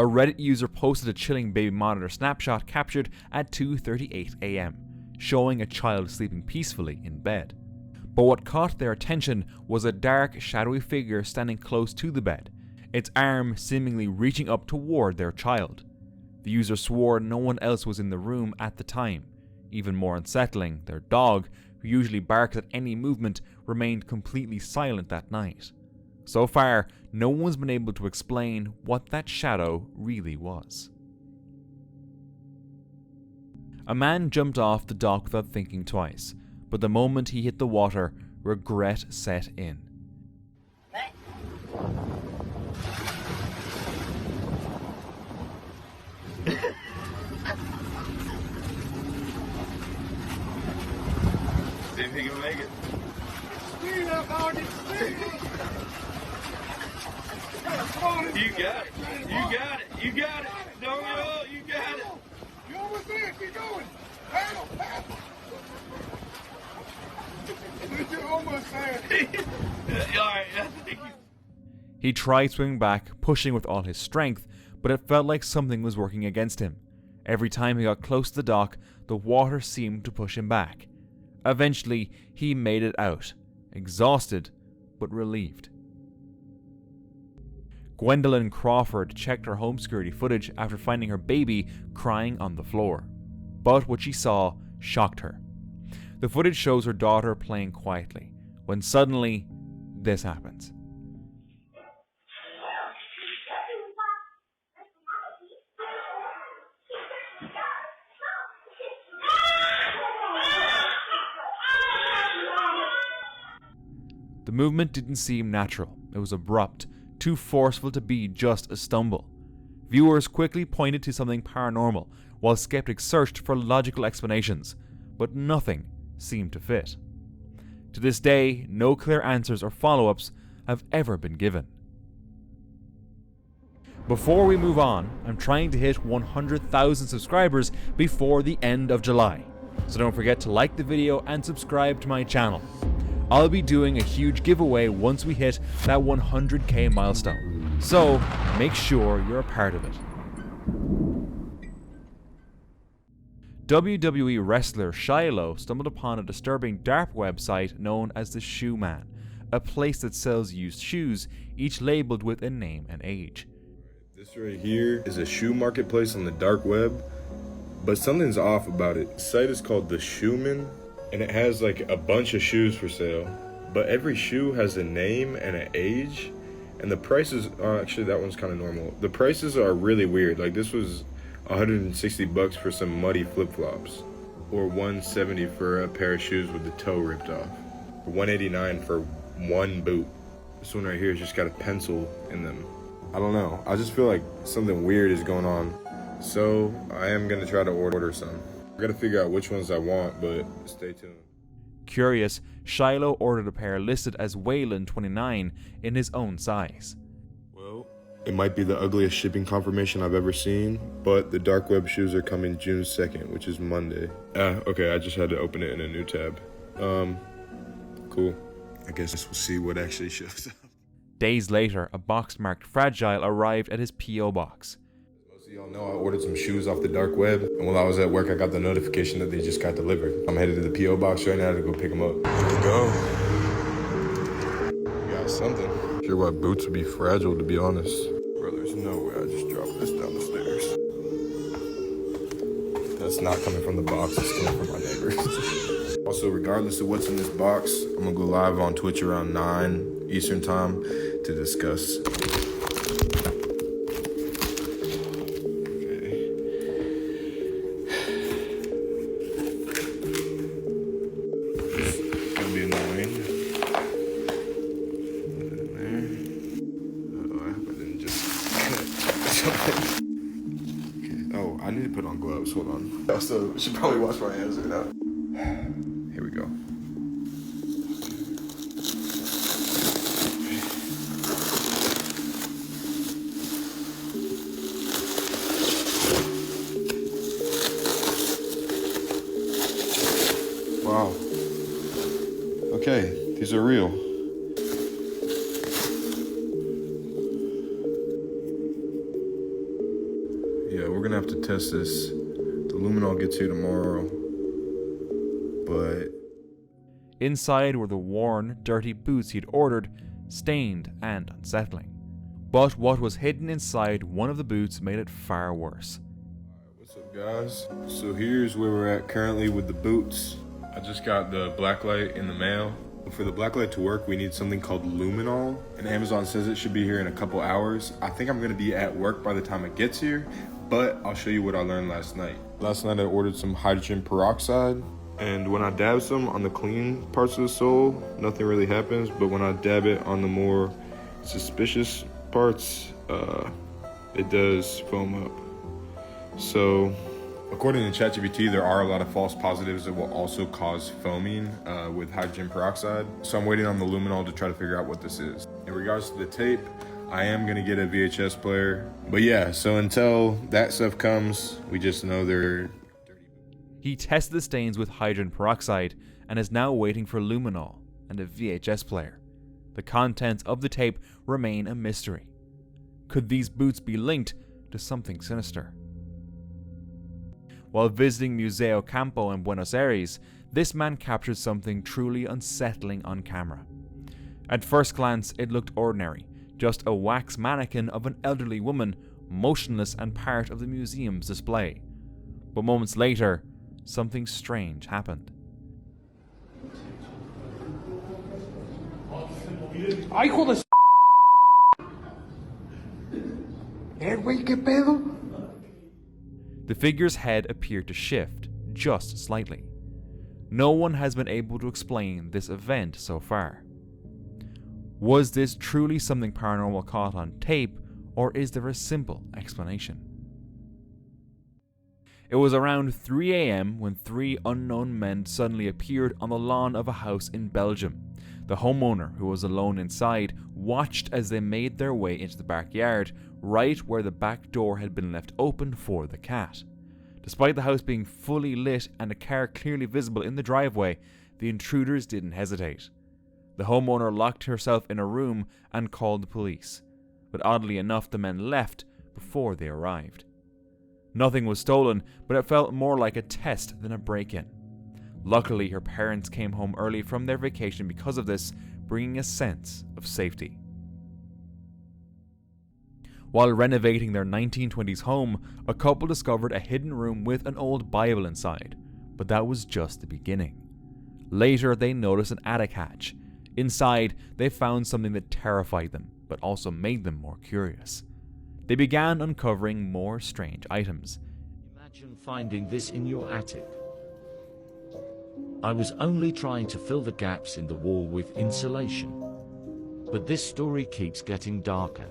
A Reddit user posted a chilling baby monitor snapshot captured at 2:38 AM, showing a child sleeping peacefully in bed. But what caught their attention was a dark, shadowy figure standing close to the bed, its arm seemingly reaching up toward their child. The user swore no one else was in the room at the time. Even more unsettling, their dog, who usually barks at any movement, remained completely silent that night. So far, no one's been able to explain what that shadow really was. A man jumped off the dock without thinking twice, but the moment he hit the water, regret set in. See if he can make it. Speed up, doggy. Speed. You got it. You got it. You got it. Don't go. You got it. You almost there. Keep going. Paddle, paddle. You're almost there. All right. Thank you. He tried swimming back, pushing with all his strength, but it felt like something was working against him. Every time he got close to the dock, the water seemed to push him back. Eventually, he made it out, exhausted but relieved. Gwendolyn Crawford checked her home security footage after finding her baby crying on the floor. But what she saw shocked her. The footage shows her daughter playing quietly, when suddenly, this happens. The movement didn't seem natural. It was abrupt, too forceful to be just a stumble. Viewers quickly pointed to something paranormal, while skeptics searched for logical explanations, but nothing seemed to fit. To this day, no clear answers or follow-ups have ever been given. Before we move on, I'm trying to hit 100,000 subscribers before the end of July, so don't forget to like the video and subscribe to my channel. I'll be doing a huge giveaway once we hit that 100k milestone, so make sure you're a part of it. WWE wrestler Shiloh stumbled upon a disturbing dark website known as the Shoe Man, a place that sells used shoes, each labeled with a name and age. This right here is a shoe marketplace on the dark web, but something's off about it. The site is called The Shoeman, and it has like a bunch of shoes for sale, but every shoe has a name and an age, and the prices are actually, that one's kind of normal. The prices are really weird. Like this was $160 for some muddy flip-flops, or $170 for a pair of shoes with the toe ripped off, or $189 for one boot. This one right here has just got a pencil in them. I don't know, I just feel like something weird is going on, so I am gonna try to order some. I gotta figure out which ones I want, but stay tuned. Curious, Shiloh ordered a pair listed as Wayland 29 in his own size. Well, it might be the ugliest shipping confirmation I've ever seen, but the dark web shoes are coming June 2nd, which is Monday. Okay, I just had to open it in a new tab. Cool. I guess we'll see what actually shows up. Days later, a box marked Fragile arrived at his P.O. box. Most of y'all know I ordered some shoes off the dark web, and while I was at work I got the notification that they just got delivered. I'm headed to the P.O. box right now to go pick them up. Here we go. We got something. Sure why boots would be fragile, to be honest. Bro, there's no way I just dropped this down the stairs. That's not coming from the box, it's coming from my neighbors. Also, regardless of what's in this box, I'm gonna go live on Twitch around 9 Eastern time to discuss. I need to put on gloves, hold on. Also, should probably wash my hands right now. Here we go. Wow. Okay, these are real. Yeah, we're gonna have to test this. The luminol gets here tomorrow. But Inside were the worn, dirty boots he'd ordered, stained and unsettling. But what was hidden inside one of the boots made it far worse. what's up, guys? So here's where we're at currently with the boots. I just got the blacklight in the mail. For the blacklight to work, we need something called luminol, and Amazon says it should be here in a couple hours. I think I'm gonna be at work by the time it gets here, but I'll show you what I learned last night. Last night I ordered some hydrogen peroxide, and when I dab some on the clean parts of the sole, nothing really happens, but when I dab it on the more suspicious parts, it does foam up. So, according to ChatGPT, there are a lot of false positives that will also cause foaming with hydrogen peroxide. So I'm waiting on the luminol to try to figure out what this is. In regards to the tape, I am gonna get a VHS player. But yeah, so until that stuff comes, we just know they're dirty. He tested the stains with hydrogen peroxide and is now waiting for luminol and a VHS player. The contents of the tape remain a mystery. Could these boots be linked to something sinister? While visiting Museo Campo in Buenos Aires, this man captured something truly unsettling on camera. At first glance, it looked ordinary, just a wax mannequin of an elderly woman, motionless and part of the museum's display. But moments later, something strange happened. ¡Hijo de güey, qué pedo! The figure's head appeared to shift, just slightly. No one has been able to explain this event so far. Was this truly something paranormal caught on tape, or is there a simple explanation? It was around 3 a.m. when 3 unknown men suddenly appeared on the lawn of a house in Belgium. The homeowner, who was alone inside, watched as they made their way into the backyard, right where the back door had been left open for the cat. Despite the house being fully lit and a car clearly visible in the driveway, the intruders didn't hesitate. The homeowner locked herself in a room and called the police, but oddly enough the men left before they arrived. Nothing was stolen, but it felt more like a test than a break-in. Luckily, her parents came home early from their vacation because of this, bringing a sense of safety. While renovating their 1920s home, a couple discovered a hidden room with an old Bible inside, but that was just the beginning. Later, they noticed an attic hatch. Inside, they found something that terrified them, but also made them more curious. They began uncovering more strange items. Imagine finding this in your attic. I was only trying to fill the gaps in the wall with insulation. But this story keeps getting darker.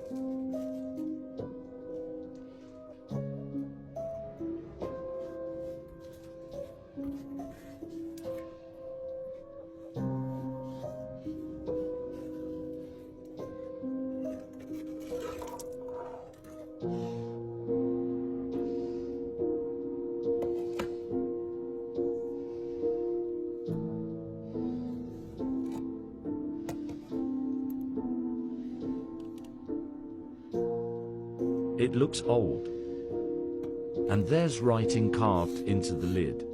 It looks old, and there's writing carved into the lid.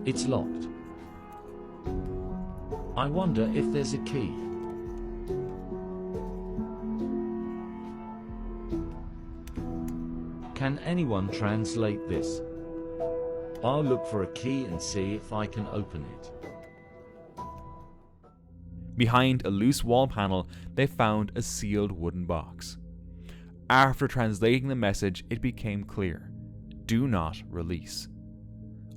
It's locked. I wonder if there's a key. Can anyone translate this? I'll look for a key and see if I can open it. Behind a loose wall panel, they found a sealed wooden box. After translating the message, it became clear: do not release.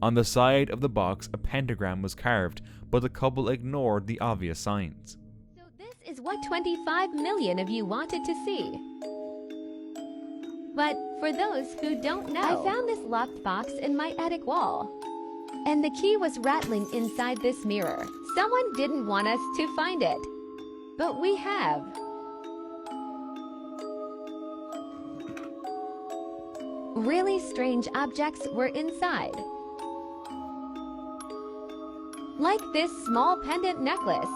On the side of the box, a pentagram was carved, but the couple ignored the obvious signs. So this is what 25 million of you wanted to see. But for those who don't know, I found this locked box in my attic wall. And the key was rattling inside this mirror. Someone didn't want us to find it. But we have. really strange objects were inside. Like this small pendant necklace.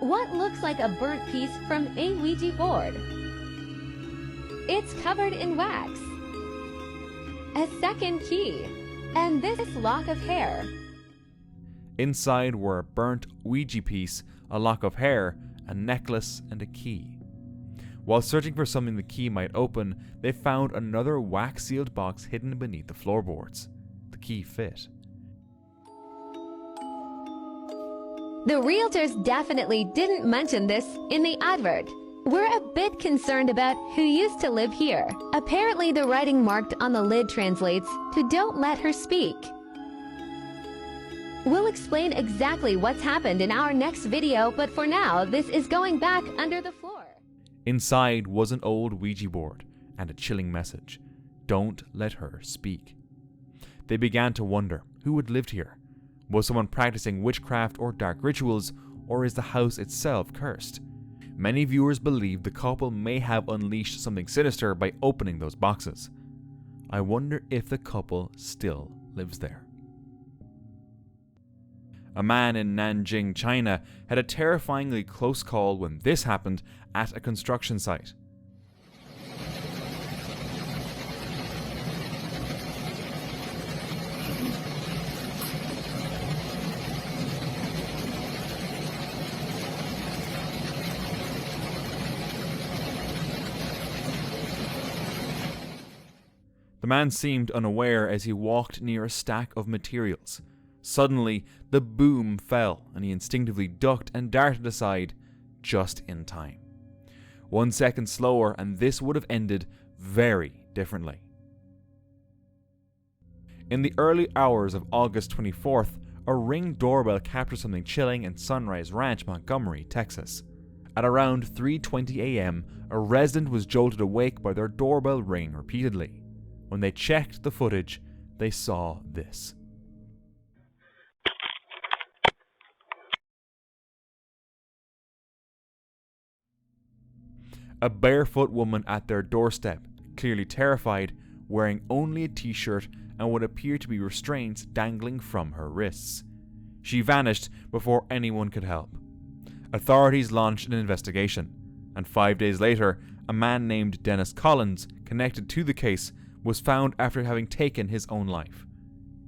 What looks like a burnt piece from a Ouija board. It's covered in wax. A second key. And this lock of hair. Inside were a burnt Ouija piece, a lock of hair, a necklace, and a key. While searching for something the key might open, they found another wax-sealed box hidden beneath the floorboards. The key fit. The realtors definitely didn't mention this in the advert. We're a bit concerned about who used to live here. Apparently the writing marked on the lid translates to "Don't let her speak." We'll explain exactly what's happened in our next video, but for now, this is going back under the floor. Inside was an old Ouija board and a chilling message: "Don't let her speak." They began to wonder who had lived here. Was someone practicing witchcraft or dark rituals, or is the house itself cursed? Many viewers believe the couple may have unleashed something sinister by opening those boxes. I wonder if the couple still lives there. A man in Nanjing, China had a terrifyingly close call when this happened at a construction site. The man seemed unaware as he walked near a stack of materials. Suddenly, the boom fell, and he instinctively ducked and darted aside, just in time. 1 second slower, and this would have ended very differently. In the early hours of August 24th, a Ring doorbell captured something chilling in Sunrise Ranch, Montgomery, Texas. At around 3:20 a.m., a resident was jolted awake by their doorbell ringing repeatedly. When they checked the footage, they saw this. A barefoot woman at their doorstep, clearly terrified, wearing only a t-shirt and what appeared to be restraints dangling from her wrists. She vanished before anyone could help. Authorities launched an investigation, and 5 days later, a man named Dennis Collins, connected to the case, was found after having taken his own life.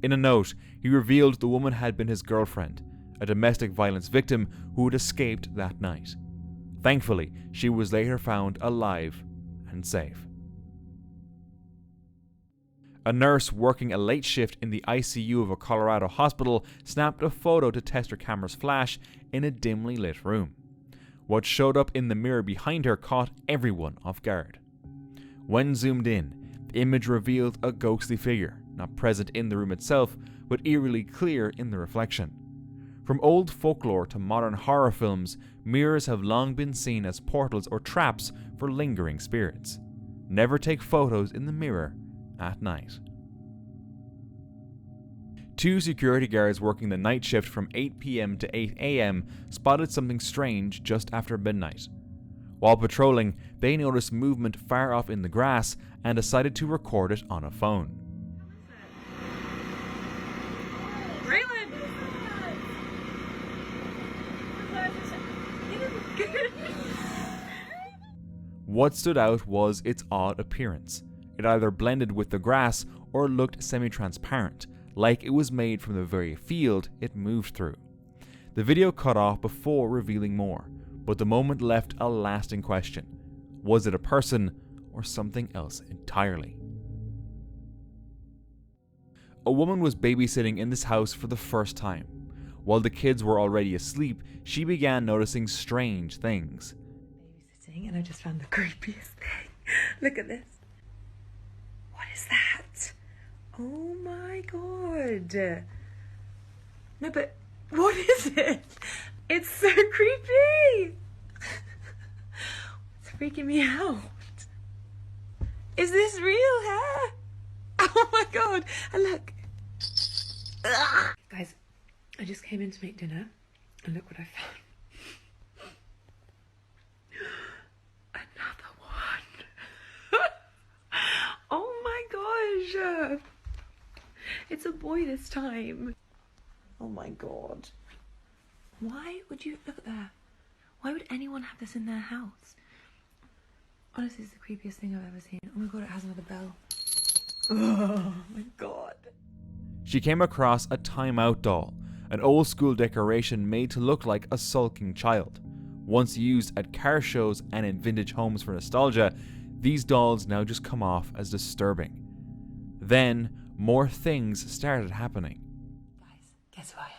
In a note, he revealed the woman had been his girlfriend, a domestic violence victim who had escaped that night. Thankfully, she was later found alive and safe. A nurse working a late shift in the ICU of a Colorado hospital snapped a photo to test her camera's flash in a dimly lit room. What showed up in the mirror behind her caught everyone off guard. When zoomed in, the image revealed a ghostly figure, not present in the room itself, but eerily clear in the reflection. From old folklore to modern horror films, mirrors have long been seen as portals or traps for lingering spirits. Never take photos in the mirror at night. 2 security guards working the night shift from 8 p.m. to 8 a.m. spotted something strange just after midnight. While patrolling, they noticed movement far off in the grass and decided to record it on a phone. What stood out was its odd appearance. It either blended with the grass or looked semi-transparent, like it was made from the very field it moved through. The video cut off before revealing more, but the moment left a lasting question. Was it a person or something else entirely? A woman was babysitting in this house for the first time. While the kids were already asleep, she began noticing strange things. Babysitting, and I just found the creepiest thing. Look at this. What is that? Oh my god. No, but what is it? It's so creepy. It's freaking me out. Is this real hair? Oh my god. And look. Ugh. Guys, I just came in to make dinner, and look what I found. Another one. Oh It's a boy this time. Oh my god. Why would you... Look at that. Why would anyone have this in their house? Honestly, it's the creepiest thing I've ever seen. Oh my god, it has another bell. Oh my god. She came across a timeout doll, an old school decoration made to look like a sulking child. Once used at car shows and in vintage homes for nostalgia, these dolls now just come off as disturbing. Then, more things started happening. Guys, guess who I am?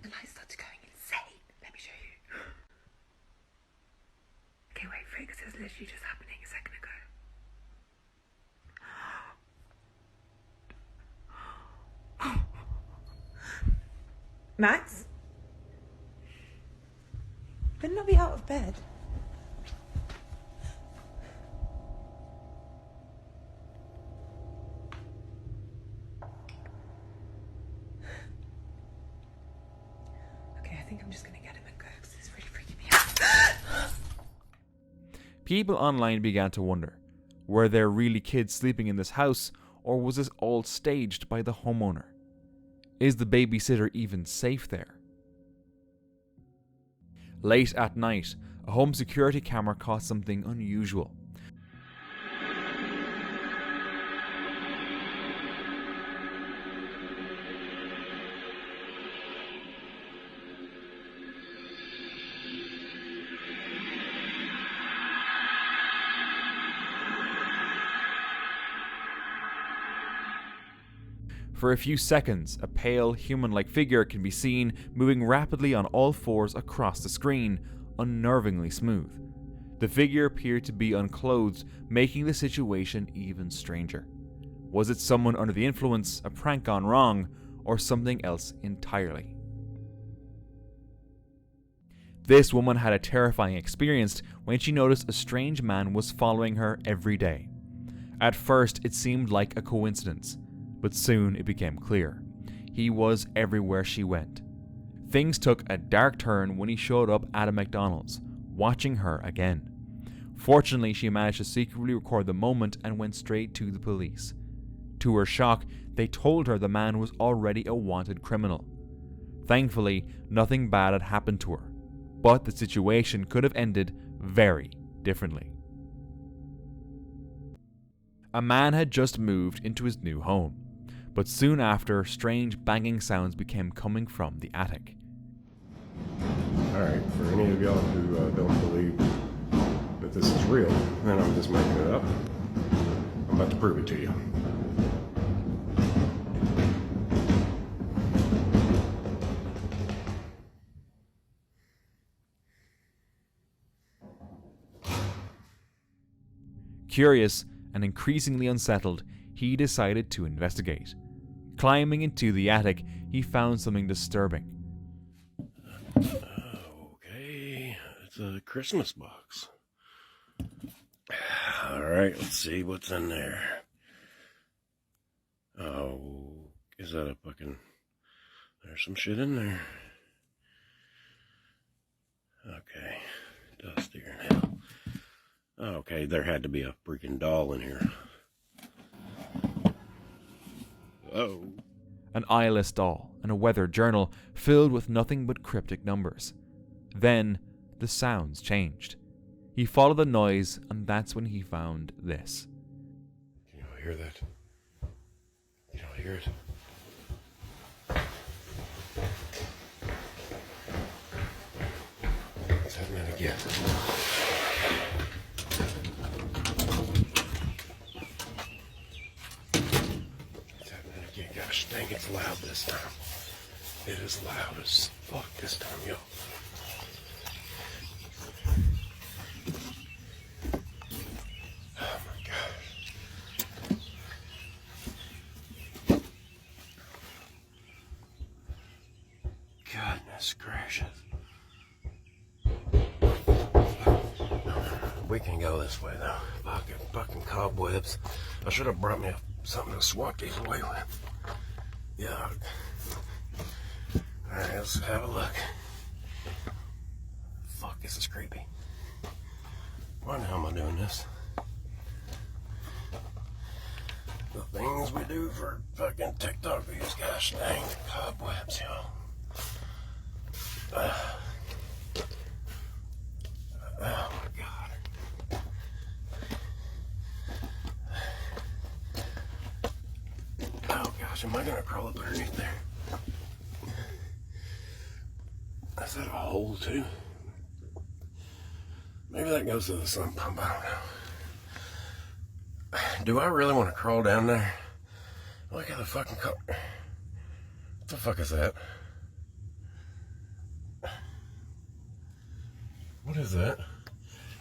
The light started going insane. Let me show you. Okay, wait for it because it was literally just happening a second ago. Max? Better not be out of bed. Okay, I think I'm just gonna get him and go because it's really freaking me out. People online began to wonder, were there really kids sleeping in this house, or was this all staged by the homeowner? Is the babysitter even safe there? Late at night, a home security camera caught something unusual. For a few seconds, a pale, human-like figure can be seen moving rapidly on all fours across the screen, unnervingly smooth. The figure appeared to be unclothed, making the situation even stranger. Was it someone under the influence, a prank gone wrong, or something else entirely? This woman had a terrifying experience when she noticed a strange man was following her every day. At first, it seemed like a coincidence, but soon it became clear. He was everywhere she went. Things took a dark turn when he showed up at a McDonald's, watching her again. Fortunately, she managed to secretly record the moment and went straight to the police. To her shock, they told her the man was already a wanted criminal. Thankfully, nothing bad had happened to her, but the situation could have ended very differently. A man had just moved into his new home, but soon after, strange banging sounds began coming from the attic. Alright, for any of y'all who don't believe that this is real, then I'm just making it up. I'm about to prove it to you. Curious and increasingly unsettled, he decided to investigate. Climbing into the attic, he found something disturbing. Okay, it's a Christmas box. Alright, let's see what's in there. Oh, is that a fucking... There's some shit in there. Okay, dustier than hell. Okay, there had to be a freaking doll in here. Oh. An eyeless doll and a weather journal filled with nothing but cryptic numbers. Then, the sounds changed. He followed the noise, and that's when he found this. You don't hear that? You don't hear it? What's happening again? Gosh dang, it's loud this time. It is loud as fuck this time, yo. Oh my gosh. Goodness gracious. We can go this way though. Fucking cobwebs. I should have brought me something to swat these away with. Yeah. Alright, let's have a look. Fuck, this is creepy. Why the hell am I doing this? The things we do for fucking TikTok views, gosh dang, cobwebs, y'all. Oh my god. Oh gosh, am I gonna crawl up underneath there? Is that a hole too? Maybe that goes to the sump pump, I don't know. Do I really want to crawl down there? Look at the fucking What the fuck is that? What is that?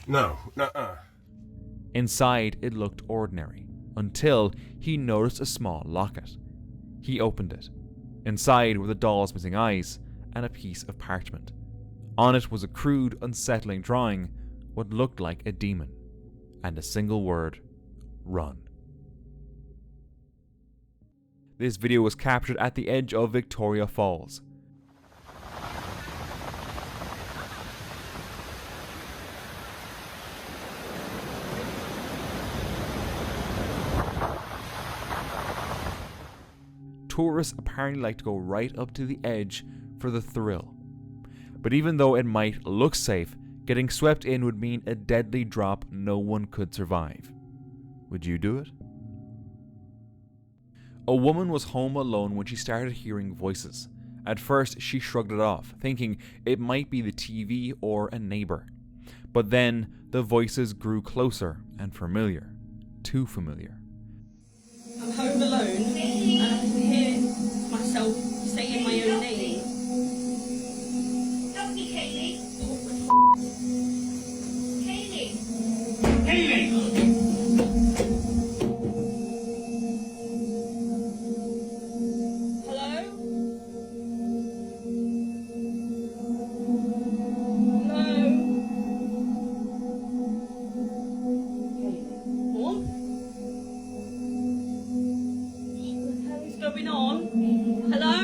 No, nuh-uh. Inside, it looked ordinary, until he noticed a small locket. He opened it. Inside were the doll's missing eyes and a piece of parchment. On it was a crude, unsettling drawing, what looked like a demon, and a single word: run. This video was captured at the edge of Victoria Falls. Tourists apparently like to go right up to the edge for the thrill. But even though it might look safe, getting swept in would mean a deadly drop no one could survive. Would you do it? A woman was home alone when she started hearing voices. At first, she shrugged it off, thinking it might be the TV or a neighbor. But then, the voices grew closer and familiar. Too familiar. I'm home alone and I can hear myself saying my own name. Help me, Kaylee. Kaylee. Hello? Hello? What? What the hell is going on? Hello?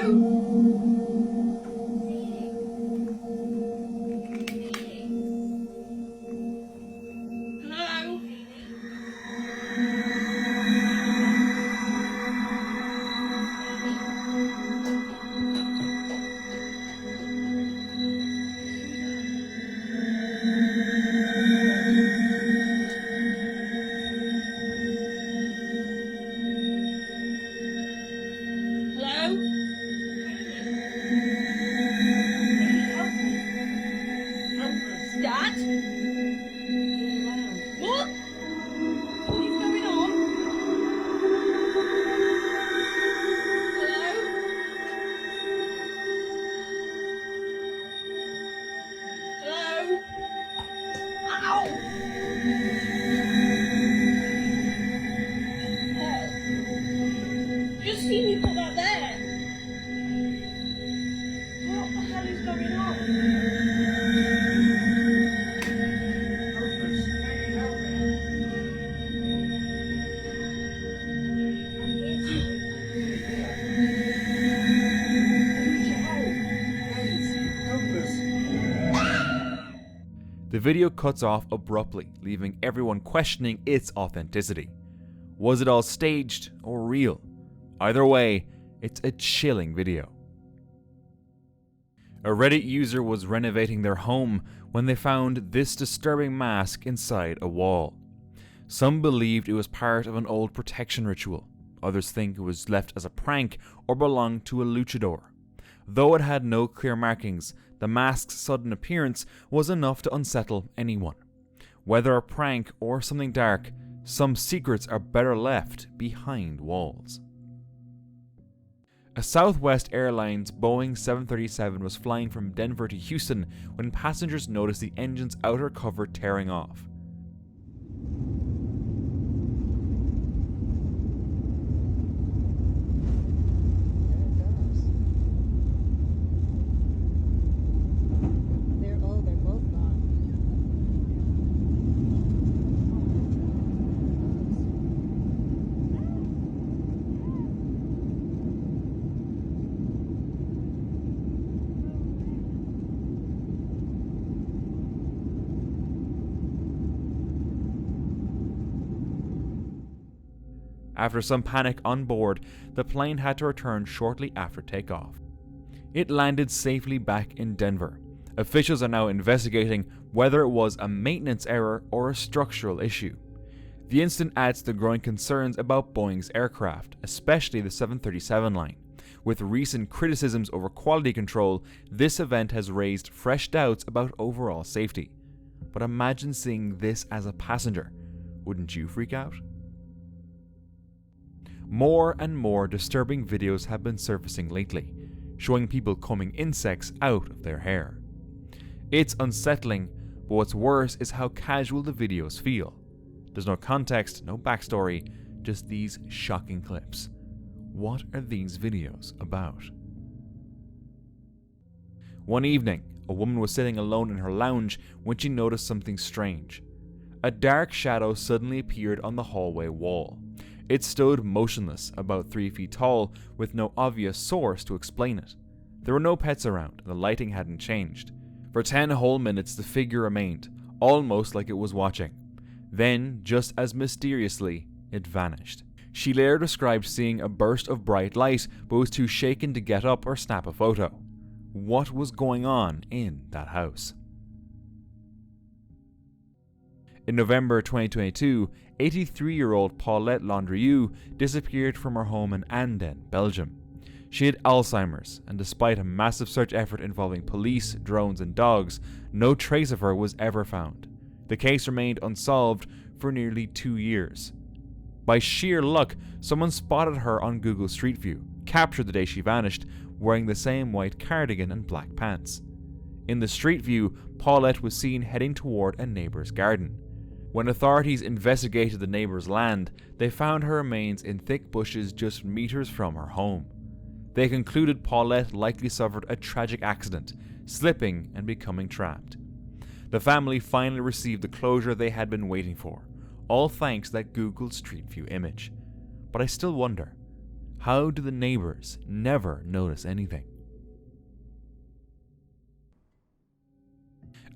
Hello? Hello? Dad? What? What is going on? Hello? Hello? Ow! Help. Just see me put that there. What the hell is going on? The video cuts off abruptly, leaving everyone questioning its authenticity. Was it all staged or real? Either way, it's a chilling video. A Reddit user was renovating their home when they found this disturbing mask inside a wall. Some believed it was part of an old protection ritual. Others think it was left as a prank or belonged to a luchador. Though it had no clear markings, the mask's sudden appearance was enough to unsettle anyone. Whether a prank or something dark, some secrets are better left behind walls. A Southwest Airlines Boeing 737 was flying from Denver to Houston when passengers noticed the engine's outer cover tearing off. After some panic on board, the plane had to return shortly after takeoff. It landed safely back in Denver. Officials are now investigating whether it was a maintenance error or a structural issue. The incident adds to growing concerns about Boeing's aircraft, especially the 737 line. With recent criticisms over quality control, this event has raised fresh doubts about overall safety. But imagine seeing this as a passenger. Wouldn't you freak out? More and more disturbing videos have been surfacing lately, showing people combing insects out of their hair. It's unsettling, but what's worse is how casual the videos feel. There's no context, no backstory, just these shocking clips. What are these videos about? One evening, a woman was sitting alone in her lounge when she noticed something strange. A dark shadow suddenly appeared on the hallway wall. It stood motionless, about 3 feet tall, with no obvious source to explain it. There were no pets around, and the lighting hadn't changed. For 10 whole minutes the figure remained, almost like it was watching. Then, just as mysteriously, it vanished. She later described seeing a burst of bright light, but was too shaken to get up or snap a photo. What was going on in that house? In November 2022, 83-year-old Paulette Landrieu disappeared from her home in Anden, Belgium. She had Alzheimer's, and despite a massive search effort involving police, drones, and dogs, no trace of her was ever found. The case remained unsolved for nearly 2 years. By sheer luck, someone spotted her on Google Street View, captured the day she vanished, wearing the same white cardigan and black pants. In the Street View, Paulette was seen heading toward a neighbor's garden. When authorities investigated the neighbor's land, they found her remains in thick bushes just meters from her home. They concluded Paulette likely suffered a tragic accident, slipping and becoming trapped. The family finally received the closure they had been waiting for, all thanks to that Google Street View image. But I still wonder, how do the neighbors never notice anything?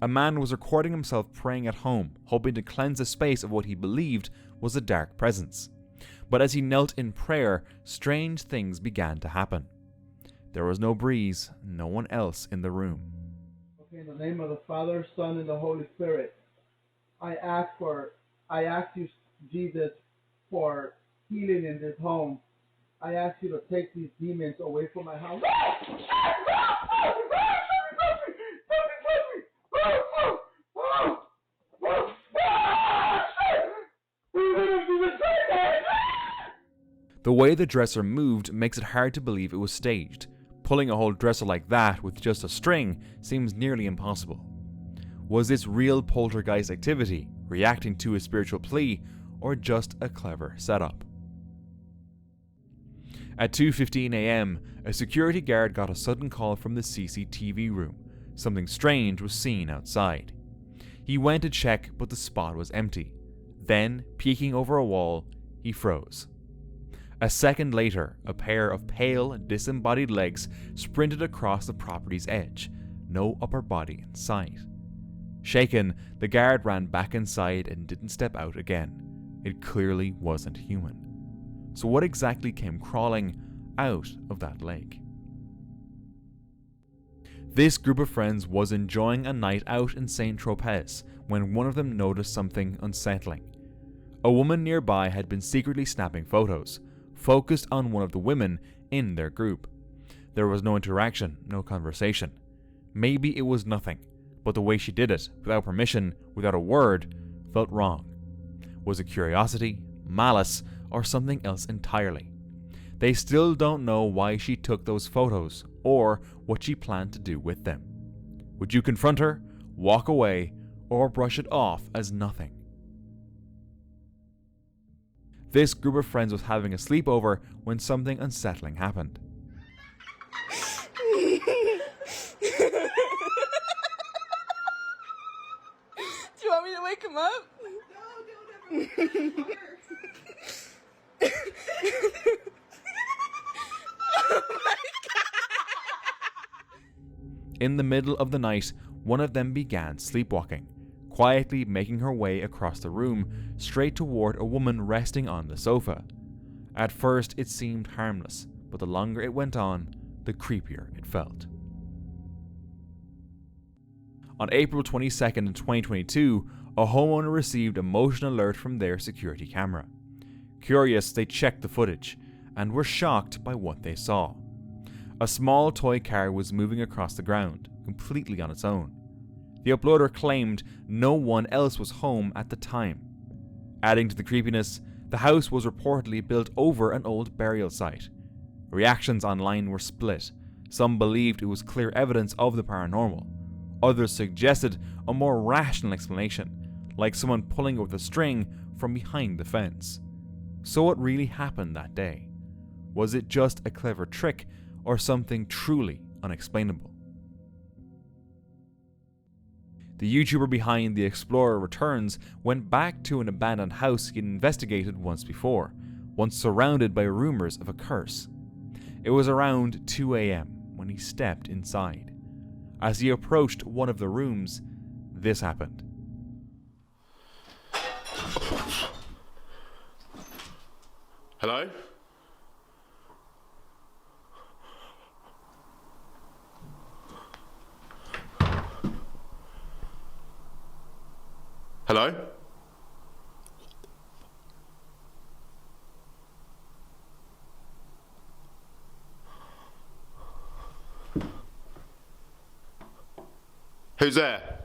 A man was recording himself praying at home, hoping to cleanse the space of what he believed was a dark presence. But as he knelt in prayer, strange things began to happen. There was no breeze, no one else in the room. Okay, in the name of the Father, Son, and the Holy Spirit, I ask you, Jesus, for healing in this home. I ask you to take these demons away from my house. The way the dresser moved makes it hard to believe it was staged. Pulling a whole dresser like that with just a string seems nearly impossible. Was this real poltergeist activity, reacting to a spiritual plea, or just a clever setup? At 2:15 a.m., a security guard got a sudden call from the CCTV room. Something strange was seen outside. He went to check, but the spot was empty. Then, peeking over a wall, he froze. A second later, a pair of pale, disembodied legs sprinted across the property's edge. No upper body in sight. Shaken, the guard ran back inside and didn't step out again. It clearly wasn't human. So what exactly came crawling out of that lake? This group of friends was enjoying a night out in St. Tropez when one of them noticed something unsettling. A woman nearby had been secretly snapping photos, focused on one of the women in their group. There was no interaction, no conversation. Maybe it was nothing, but the way she did it, without permission, without a word, felt wrong. Was it curiosity, malice, or something else entirely? They still don't know why she took those photos, or what she planned to do with them. Would you confront her, walk away, or brush it off as nothing? This group of friends was having a sleepover when something unsettling happened. Do you want me to wake him up? No, don't ever. Oh my God! In the middle of the night, one of them began sleepwalking, quietly making her way across the room, straight toward a woman resting on the sofa. At first it seemed harmless, but the longer it went on, the creepier it felt. On April 22nd, 2022, a homeowner received a motion alert from their security camera. Curious, they checked the footage and were shocked by what they saw. A small toy car was moving across the ground, completely on its own. The uploader claimed no one else was home at the time. Adding to the creepiness, the house was reportedly built over an old burial site. Reactions online were split. Some believed it was clear evidence of the paranormal. Others suggested a more rational explanation, like someone pulling with a string from behind the fence. So what really happened that day? Was it just a clever trick or something truly unexplainable? The YouTuber behind The Explorer Returns went back to an abandoned house he'd investigated once before, once surrounded by rumors of a curse. It was around 2 a.m. when he stepped inside. As he approached one of the rooms, this happened. Hello? Hello? Who's there?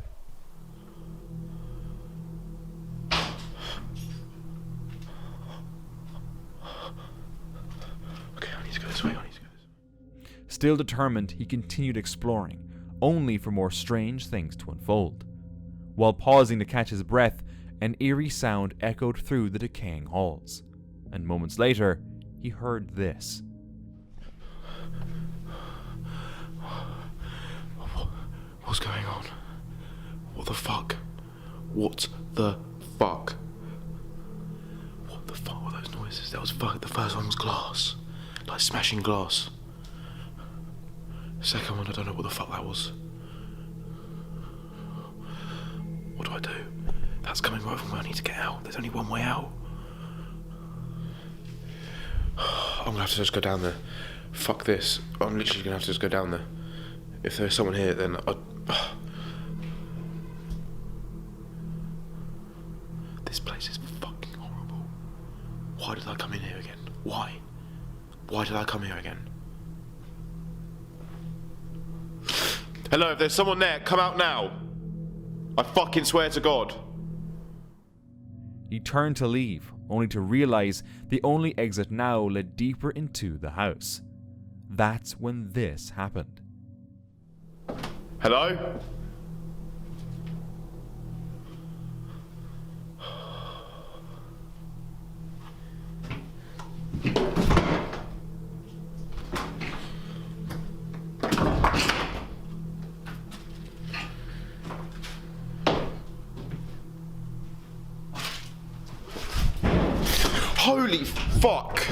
Okay, I need to go this way, Still determined, he continued exploring, only for more strange things to unfold. While pausing to catch his breath, an eerie sound echoed through the decaying halls. And moments later, he heard this. What's going on? What the fuck? What the fuck? What the fuck were those noises? That was fuck. The first one was glass. Like smashing glass. The second one, I don't know what the fuck that was. What do I do? That's coming right from where I need to get out. There's only one way out. I'm gonna have to just go down there. Fuck this. I'm literally gonna have to just go down there. If there's someone here, then This place is fucking horrible. Why did I come in here again? Why? Why did I come here again? Hello, if there's someone there, come out now. I fucking swear to God. He turned to leave, only to realize the only exit now led deeper into the house. That's when this happened. Hello? Holy fuck!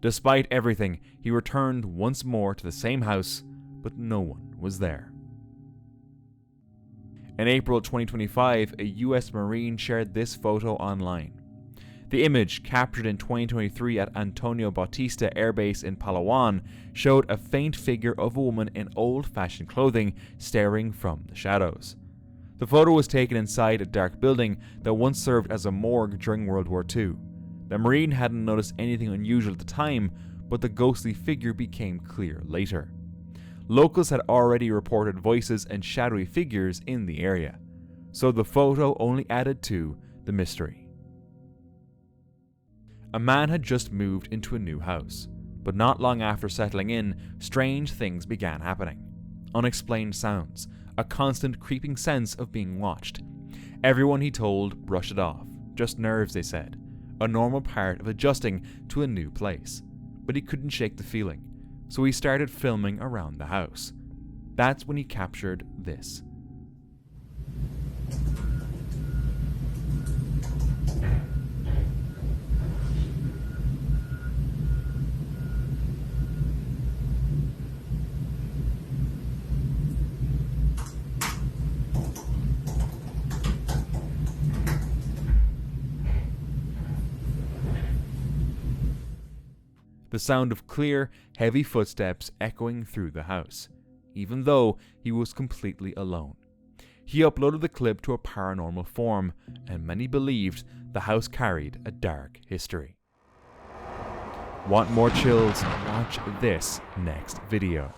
Despite everything, he returned once more to the same house, but no one was there. In April 2025, a US Marine shared this photo online. The image, captured in 2023 at Antonio Bautista Air Base in Palawan, showed a faint figure of a woman in old-fashioned clothing staring from the shadows. The photo was taken inside a dark building that once served as a morgue during World War II. The Marine hadn't noticed anything unusual at the time, but the ghostly figure became clear later. Locals had already reported voices and shadowy figures in the area, so the photo only added to the mystery. A man had just moved into a new house, but not long after settling in, strange things began happening. Unexplained sounds, a constant creeping sense of being watched. Everyone he told brushed it off, just nerves, they said, a normal part of adjusting to a new place. But he couldn't shake the feeling, so he started filming around the house. That's when he captured this. the sound of clear, heavy footsteps echoing through the house, even though he was completely alone. He uploaded the clip to a paranormal forum, and many believed the house carried a dark history. Want more chills? Watch this next video.